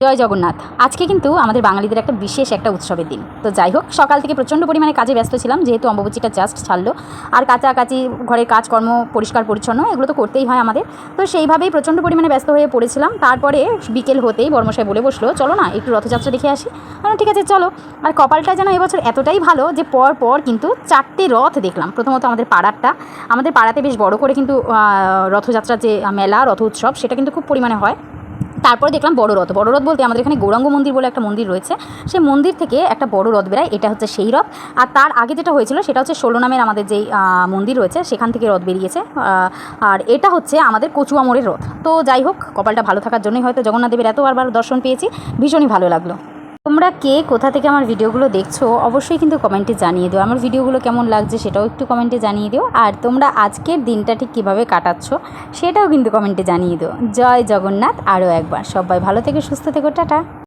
জয় জগন্নাথ। আজকে কিন্তু আমাদের বাঙালিদের একটা বিশেষ একটা উৎসবের দিন। তো যাই হোক, সকাল থেকে প্রচণ্ড পরিমাণে কাজে ব্যস্ত ছিলাম, যেহেতু অম্বুবাচীটা জাস্ট ছাড়লো। আর কাচাকাচি, ঘরের কাজকর্ম, পরিষ্কার পরিচ্ছন্ন এগুলো তো করতেই হয় আমাদের। তো সেইভাবেই প্রচণ্ড পরিমাণে ব্যস্ত হয়ে পড়েছিলাম। তারপরে বিকেল হতেই বর্মশাই বলে বসলো, চলো না একটু রথযাত্রা দেখে আসি। ঠিক আছে চলো। আর কপালটা যেন এবছর এতটাই ভালো যে পর কিন্তু 4টে রথ দেখলাম। প্রথমত আমাদের পাড়াতে বেশ বড় করে কিন্তু রথযাত্রার যে মেলা, রথ উৎসব, সেটা কিন্তু খুব পরিমাণে হয়। তারপরে দেখলাম বড় রথ বলতে আমাদের এখানে গৌরাঙ্গ মন্দির বলে একটা মন্দির রয়েছে, সেই মন্দির থেকে একটা বড় রথ বেরায়, এটা হচ্ছে সেই রথ। আর তার আগে যেটা হয়েছিল সেটা হচ্ছে 16 নামের আমাদের যেই মন্দির রয়েছে সেখান থেকে রথ বেরিয়েছে। আর এটা হচ্ছে আমাদের কচুয়া মোড়ের রথ। তো যাই হোক, কপালটা ভালো থাকার জন্যই হয়তো জগন্নাথ দেবের এতবার দর্শন পেয়েছি, ভীষণই ভালো লাগলো। তোমরা কে কোথা থেকে আমার ভিডিওগুলো দেখছো অবশ্যই কিন্তু কমেন্টে জানিয়ে দিও। আমার ভিডিওগুলো কেমন লাগছে সেটাও একটু কমেন্টে জানিয়ে দিও। আর তোমরা আজকের দিনটা ঠিক কীভাবে কাটাচ্ছ সেটাও কিন্তু কমেন্টে জানিয়ে দিও। জয় জগন্নাথ। আরও একবার সবাই ভালো থেকে সুস্থ থেকো, টাটা।